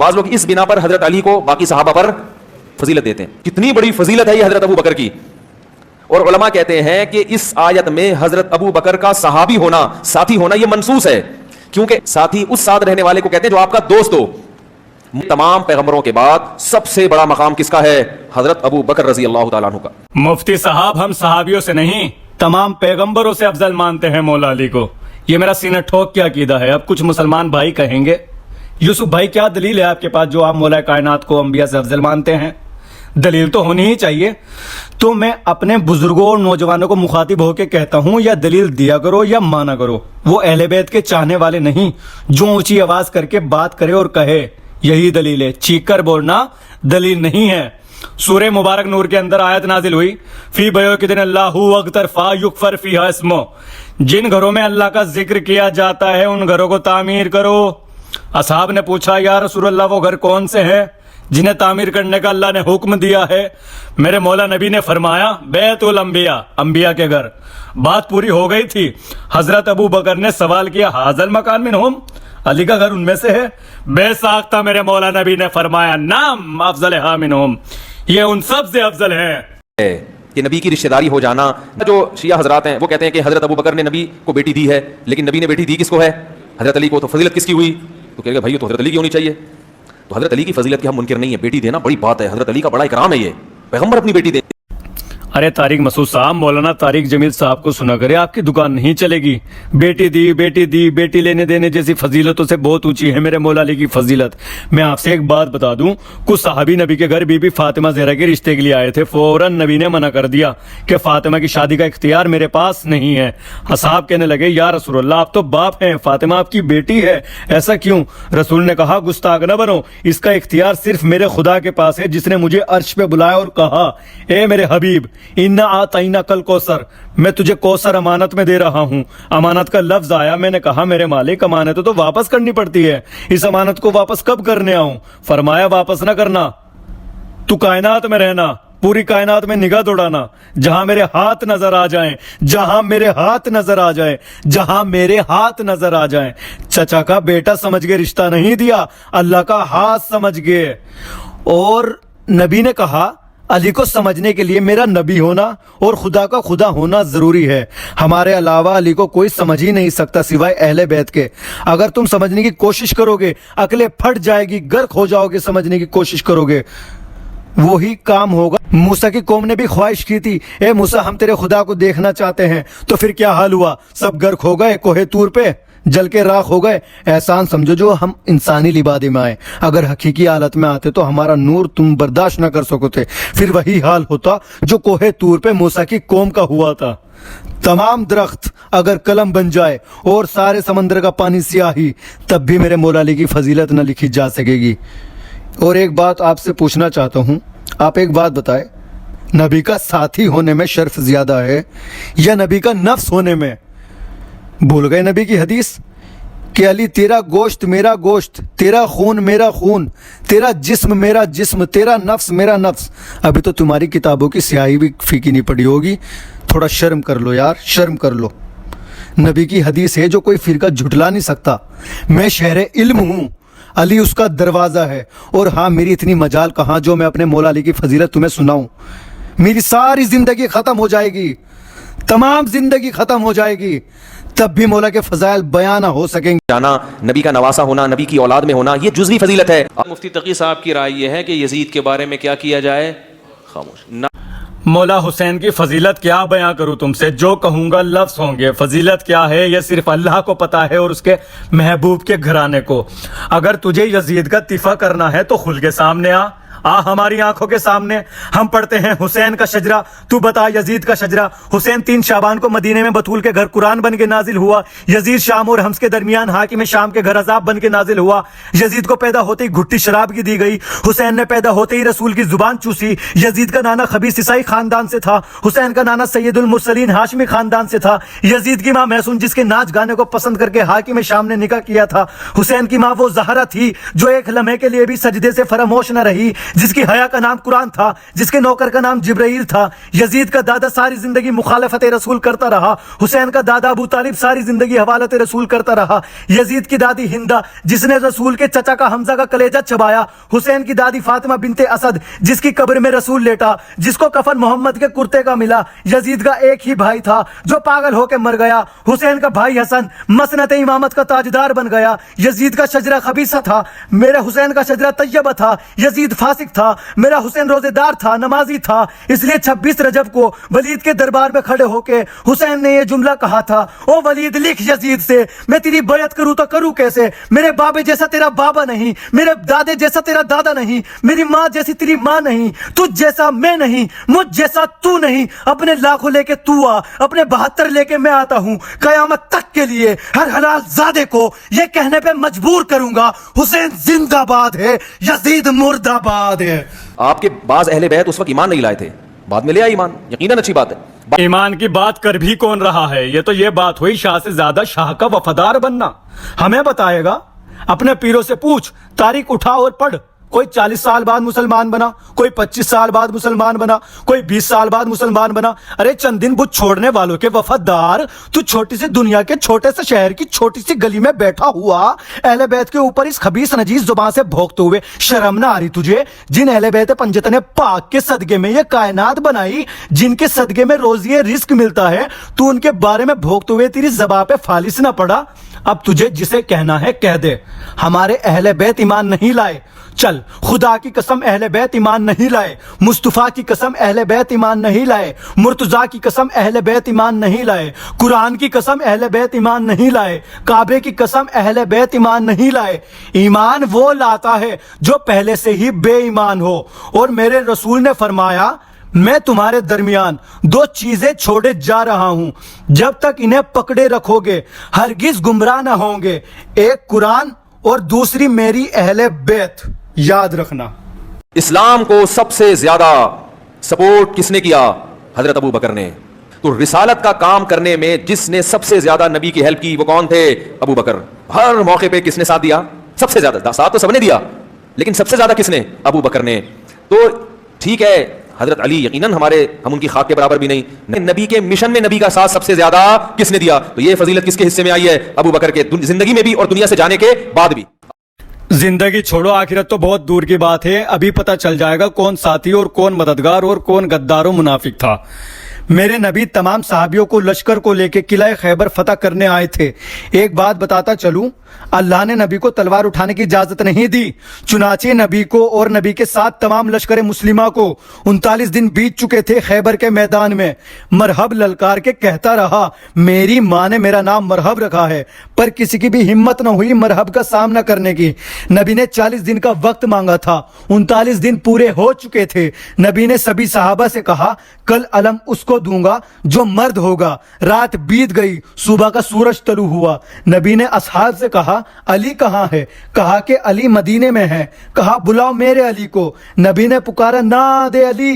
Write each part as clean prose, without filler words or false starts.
بعض لوگ اس بنا پر حضرت علی کو باقی صحابہ پر فضیلت دیتے ہیں. کتنی بڑی فضیلت ہے یہ حضرت ابو بکر کی. اور علماء کہتے ہیں کہ اس آیت میں حضرت ابو بکر کا صحابی ہونا, ساتھی ہونا, یہ منصوص ہے, کیونکہ ساتھی اس ساتھ رہنے والے کو کہتے ہیں جو آپ کا دوست ہو. تمام پیغمبروں کے بعد سب سے بڑا مقام کس کا ہے؟ حضرت ابو بکر رضی اللہ تعالیٰ عنہ کا. مفتی صاحب, ہم صحابیوں سے نہیں تمام پیغمبروں سے افضل مانتے ہیں مولا علی کو. یہ میرا سینہ ٹھوک کے عقیدہ ہے. اب کچھ مسلمان بھائی کہیں گے یوسف بھائی کیا دلیل ہے آپ کے پاس جو آپ مولا کائنات کو انبیاء سے افضل مانتے ہیں؟ دلیل تو ہونی ہی چاہیے. تو میں اپنے بزرگوں اور نوجوانوں کو مخاطب ہو کے کہتا ہوں, یا دلیل دیا کرو یا مانا کرو. وہ اہل بیت کے چاہنے والے نہیں جو اونچی آواز کر کے بات کرے اور کہے یہی دلیل ہے. چیخ کر بولنا دلیل نہیں ہے. سورہ مبارک نور کے اندر آیت نازل ہوئی, فی بیوتن اللہ اغتر فا یغفر فیہا اسمہ. جن گھروں میں اللہ کا ذکر کیا جاتا ہے ان گھروں کو تعمیر کرو. اصحاب نے پوچھا یا رسول اللہ وہ گھر کون سے ہیں جنہیں تعمیر کرنے کا اللہ نے حکم دیا ہے؟ میرے مولا نبی نے فرمایا بیت الانبیاء, انبیاء کے گھر. بات پوری ہو گئی تھی. حضرت ابو بکر نے سوال کیا ھذا المکان منہم, علی کا گھر ان میں سے ہے؟ بے ساختہ میرے مولا نبی نے فرمایا نعم افضلھا منہم, یہ ان سب سے افضل ہے. کہ نبی کی رشتہ داری ہو جانا, جو شیعہ حضرات ہیں وہ کہتے ہیں کہ حضرت ابو بکر نے نبی کو بیٹی دی ہے, لیکن نبی نے بیٹی دی کس کو ہے؟ حضرت علی کو. تو فضیلت کس کی ہوئی؟ تو کہے گا بھائی تو حضرت علی کی ہونی چاہیے. تو حضرت علی کی فضیلت کی ہم منکر نہیں ہے, بیٹی دینا بڑی بات ہے, حضرت علی کا بڑا اکرام ہے, یہ پیغمبر اپنی بیٹی دے. ارے طارق مسعود صاحب, مولانا طارق جمیل صاحب کو سنا کرے, آپ کی دکان نہیں چلے گی. بیٹی دی بیٹی دی, بیٹی لینے دینے جیسی فضیلتوں سے بہت اونچی ہے میرے مولا علی کی فضیلت. میں آپ سے ایک بات بتا دوں, کچھ صحابی نبی کے گھر بی بی فاطمہ زہرا کے رشتے کے لیے آئے تھے. فوراً نبی نے منع کر دیا کہ فاطمہ کی شادی کا اختیار میرے پاس نہیں ہے. اصحاب کہنے لگے یا رسول اللہ آپ تو باپ ہیں, فاطمہ آپ کی بیٹی ہے, ایسا کیوں؟ رسول نے کہا گستاخ نہ بنو, اس کا اختیار صرف میرے خدا کے پاس ہے جس نے مجھے عرش پہ بلایا اور کہا اے میرے حبیب انا آتینا کل کوثر, میں تجھے کوثر امانت میں دے رہا ہوں. امانت کا لفظ آیا, میں نے کہا میرے مالک امانت تو واپس کرنی پڑتی ہے, اس امانت کو واپس کب کرنے آؤں؟ فرمایا واپس نہ کرنا, تو کائنات میں رہنا, پوری کائنات میں نگاہ دوڑانا, جہاں میرے ہاتھ نظر آ جائیں, جہاں میرے ہاتھ نظر آ جائیں, جہاں میرے ہاتھ نظر آ جائیں. چچا کا بیٹا سمجھ کے رشتہ نہیں دیا, اللہ کا ہاتھ سمجھ گئے. اور نبی نے کہا علی کو سمجھنے کے لیے میرا نبی ہونا اور خدا کا خدا ہونا ضروری ہے. ہمارے علاوہ علی کو کوئی سمجھ ہی نہیں سکتا سوائے اہل بیت کے. اگر تم سمجھنے کی کوشش کرو گے عقلیں پھٹ جائے گی, غرق ہو جاؤ گے. سمجھنے کی کوشش کرو گے وہی کام ہوگا. موسیٰ کی قوم نے بھی خواہش کی تھی اے موسیٰ ہم تیرے خدا کو دیکھنا چاہتے ہیں, تو پھر کیا حال ہوا؟ سب غرق ہو گئے, کوہ طور پہ جل کے راکھ ہو گئے. احسان سمجھو جو ہم انسانی لبادے میں آئے, اگر حقیقی حالت میں آتے تو ہمارا نور تم برداشت نہ کر سکتے. پھر وہی حال ہوتا جو کوہ طور پہ موسیٰ کی قوم کا ہوا تھا. تمام درخت اگر قلم بن جائے اور سارے سمندر کا پانی سیاہی, تب بھی میرے مولا علی کی فضیلت نہ لکھی جا سکے گی. اور ایک بات آپ سے پوچھنا چاہتا ہوں, آپ ایک بات بتائیں, نبی کا ساتھی ہونے میں شرف زیادہ ہے یا نبی کا نفس ہونے میں؟ بھول گئے نبی کی حدیث کہ علی تیرا گوشت میرا گوشت, تیرا خون میرا خون, تیرا جسم میرا جسم, تیرا نفس میرا نفس. ابھی تو تمہاری کتابوں کی سیاہی بھی پھیکی نہیں پڑی ہوگی. تھوڑا شرم کر لو یار, شرم کر لو. نبی کی حدیث ہے جو کوئی فرقہ جھٹلا نہیں سکتا. میں شہر علم ہوں, علی اس کا دروازہ ہے. اور ہاں میری اتنی مجال کہاں جو میں اپنے مولا علی کی فضیلت تمہیں سناؤں. میری ساری زندگی ختم ہو جائے گی, تمام زندگی ختم ہو جائے گی, تب بھی مولا کے فضائل بیان نہ ہو سکیں گے. جانا, نبی کا نواسا ہونا, نبی کی اولاد میں ہونا, یہ جزوی فضیلت ہے. مفتی تقی صاحب کی رائے یہ ہے کہ یزید کے بارے میں کیا کیا جائے؟ خاموش. مولا حسین کی فضیلت کیا بیان کروں تم سے, جو کہوں گا لفظ ہوں گے. فضیلت کیا ہے یہ صرف اللہ کو پتا ہے اور اس کے محبوب کے گھرانے کو. اگر تجھے یزید کا طیفہ کرنا ہے تو کھل کے سامنے آ ہماری آنکھوں کے سامنے. ہم پڑھتے ہیں حسین کا شجرہ, تو بتا یزید کا شجرہ. حسین 3 شعبان کو مدینے میں بطول کے گھر قرآن بن کے نازل ہوا. یزید شام اور حمص کے درمیان حاکم شام کے گھر عذاب بن کے نازل ہوا. یزید کو پیدا ہوتے ہی گھٹی شراب کی دی گئی. حسین نے پیدا ہوتے ہی رسول کی زبان چوسی. یزید کا نانا خبیث عیسائی خاندان سے تھا. حسین کا نانا سید المرسلین ہاشمی خاندان سے تھا. یزید کی ماں محسون جس کے ناچ گانے کو پسند کر کے حاکم شام نے نکاح کیا تھا. حسین کی ماں وہ زہرا تھی جو ایک لمحے کے لیے بھی سجدے سے فراموش نہ رہی. جس کی حیا کا نام قرآن تھا، جس کے نوکر کا نام جبرائیل تھا۔ یزید کا دادا ساری زندگی مخالفت رسول کرتا رہا۔ حسین کا دادا ابو طالب ساری زندگی حوالت رسول کرتا رہا۔ یزید کی دادی ہندہ جس نے رسول کے چچا کا حمزہ کا کلیجہ چبایا۔ حسین کی دادی فاطمہ بنت اسد جس کی قبر میں رسول لیٹا، جس کو کفن محمد کے کرتے کا ملا۔ یزید کا ایک ہی بھائی تھا جو پاگل ہو کے مر گیا۔ حسین کا بھائی حسن مسنت امامت کا تاجدار بن گیا۔ یزید کا شجرہ خبیثہ تھا، میرے حسین کا شجرہ طیبہ تھا۔ یزید فاسق تھا، میرا حسین روزے دار تھا، نمازی تھا۔ اس لیے 26 رجب کو ولید کے دربار میں کھڑے ہو کے حسین نے یہ جملہ کہا تھا، او ولید لکھ یزید سے، میں تیری بیعت کروں تو کروں کیسے؟ میرے بابے جیسا تیرا بابا نہیں، میرے دادے جیسا تیرا دادا نہیں، میری ماں جیسی تیری ماں نہیں، تجھ جیسا میں نہیں، مجھ جیسا تو نہیں۔ اپنے لاکھوں لے کے تو آ، اپنے 72 لے کے میں آتا ہوں۔ قیامت تک کے لیے ہر حلال زادے کو یہ کہنے پہ مجبور کروں گا، حسین زندہ باد ہے، یزید مرد آباد ہے۔ آپ کے بعض اہل بیت اس وقت ایمان نہیں لائے تھے، بعد میں لے آئے ایمان، یقیناً اچھی بات ہے۔ ایمان کی بات کر بھی کون رہا ہے؟ یہ تو یہ بات ہوئی شاہ سے زیادہ شاہ کا وفادار بننا۔ ہمیں بتائے گا، اپنے پیروں سے پوچھ، تاریخ اٹھا اور پڑھ۔ کوئی 40 سال بعد مسلمان بنا، کوئی 25 سال بعد مسلمان بنا، کوئی 20 سال بعد مسلمان بنا۔ ارے چند دن بت چھوڑنے والوں کے وفادار، تو چھوٹی سی دنیا کے چھوٹے سے شہر کی چھوٹی سی گلی میں بیٹھا ہوا اہل بیت کے اوپر اس خبیث نجیس زبان سے بھونکتے ہوئے شرم نہ آ رہی تجھے؟ جن اہل بیت پنجتن پاک کے صدقے میں یہ کائنات بنائی، جن کے صدقے میں روزی رزق ملتا ہے، تو ان کے بارے میں بھونکتے ہوئے تیری زبان پہ فالس نہ پڑا؟ اب تجھے جسے کہنا ہے کہہ دے، ہمارے اہل بیت ایمان نہیں لائے۔ چل، خدا کی قسم اہل بیت ایمان نہیں لائے، مصطفیٰ کی قسم اہل بیت ایمان نہیں لائے، مرتضیٰ کی قسم اہل بیت ایمان نہیں لائے، قرآن کی قسم اہل بیت ایمان نہیں لائے، کعبے کی قسم اہل بیت ایمان نہیں لائے۔ ایمان وہ لاتا ہے جو پہلے سے ہی بے ایمان ہو، اور میرے رسول نے فرمایا، میں تمہارے درمیان 2 چیزیں چھوڑے جا رہا ہوں، جب تک انہیں پکڑے رکھو گے ہرگز گمراہ نہ ہوں گے، ایک قرآن اور دوسری میری اہل بیت۔ یاد رکھنا۔ اسلام کو سب سے زیادہ سپورٹ کس نے کیا؟ حضرت ابو بکر نے۔ تو رسالت کا کام کرنے میں جس نے سب سے زیادہ نبی کی ہیلپ کی وہ کون تھے؟ ابو بکر۔ ہر موقع پہ کس نے ساتھ دیا؟ سب سے زیادہ ساتھ تو سب نے دیا، لیکن سب سے زیادہ کس نے؟ ابو بکر نے۔ تو ٹھیک ہے، حضرت علی یقیناً ہم ان کی خاک کے برابر بھی نہیں، نبی کے مشن میں نبی کا ساتھ سب سے زیادہ کس نے دیا؟ تو یہ فضیلت کس کے حصے میں آئی ہے؟ ابو بکر کے، زندگی میں بھی اور دنیا سے جانے کے بعد بھی۔ زندگی چھوڑو، آخرت تو بہت دور کی بات ہے، ابھی پتہ چل جائے گا کون ساتھی اور کون مددگار اور کون غدار و منافق تھا۔ میرے نبی تمام صحابیوں کو لشکر کو لے کے قلعہ خیبر فتح کرنے آئے تھے۔ ایک بات بتاتا چلوں، اللہ نے نبی کو تلوار اٹھانے کی اجازت نہیں دی، چنانچہ نبی کو اور نبی کے ساتھ تمام لشکر مسلمہ کو 39 دن بیت چکے تھے خیبر کے میدان میں، مرحب للکار کے کہتا رہا، میری ماں نے میرا نام مرحب رکھا ہے، پر کسی کی بھی ہمت نہ ہوئی مرحب کا سامنا کرنے کی۔ نبی نے 40 دن کا وقت مانگا تھا، 39 دن پورے ہو چکے تھے۔ نبی نے سبھی صحابہ سے کہا، کل علم اس کو دوں گا جو مرد ہوگا۔ رات بیت گئی، صبح کا سورج طلوع ہوا۔ نبی نے اصحاب سے کہا، علی کہاں ہے؟ کہا کہ علی مدینے میں ہے۔ کہا بلاؤ میرے علی کو۔ نبی نے پکارا، نہ دے علی۔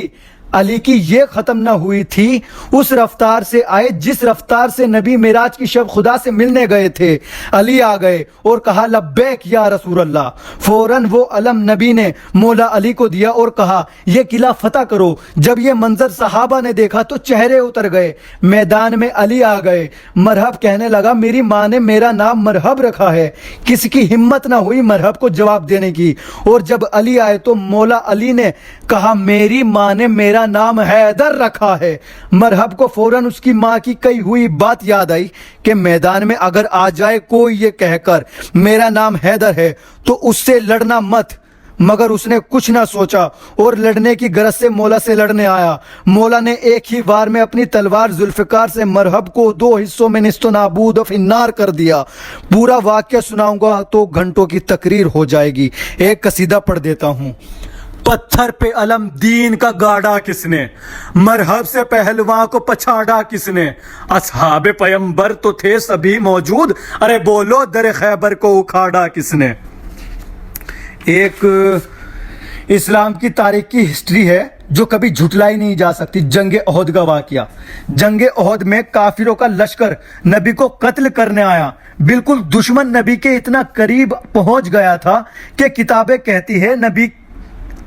علی کی یہ ختم نہ ہوئی تھی، اس رفتار سے آئے جس رفتار سے نبی معراج کی شب خدا سے ملنے گئے تھے۔ علی آ گئے اور کہا لبیک یا رسول اللہ۔ فوراً وہ علم نبی نے مولا علی کو دیا اور کہا یہ قلعہ فتح کرو۔ جب یہ منظر صحابہ نے دیکھا تو چہرے اتر گئے۔ میدان میں علی آ گئے، مرحب کہنے لگا، میری ماں نے میرا نام مرحب رکھا ہے۔ کسی کی ہمت نہ ہوئی مرحب کو جواب دینے کی، اور جب علی آئے تو مولا علی نے کہا میری ماں نے میرا نام حیدر رکھا ہے۔ مرحب کو فوراً اس کی ماں کی کہی ہوئی بات یاد آئی کہ میدان میں اگر آ جائے کوئی یہ کہہ کر میرا نام حیدر ہے تو اس سے لڑنا مت، مگر اس نے کچھ نہ سوچا اور لڑنے کی غرض سے مولا سے لڑنے آیا۔ مولا نے ایک ہی وار میں اپنی تلوار ذوالفقار سے مرحب کو 2 حصوں میں نیست و نابود و فنار کر دیا۔ پورا واقعہ سناؤں گا تو گھنٹوں کی تقریر ہو جائے گی، ایک قصیدہ پڑھ دیتا ہوں۔ پتھر پہ علم دین کا گاڑا کس نے؟ مرحب سے پہلواں کو پچھاڑا کس نے؟ اصحاب پیمبر تو تھے سبھی موجود، ارے بولو در خیبر کو اکھاڑا کس نے؟ ایک اسلام کی تاریخ کی ہسٹری ہے جو کبھی جھٹلائی نہیں جا سکتی، جنگ احد کا واقعہ۔ جنگ احد میں کافروں کا لشکر نبی کو قتل کرنے آیا، بالکل دشمن نبی کے اتنا قریب پہنچ گیا تھا کہ کتابیں کہتی ہے نبی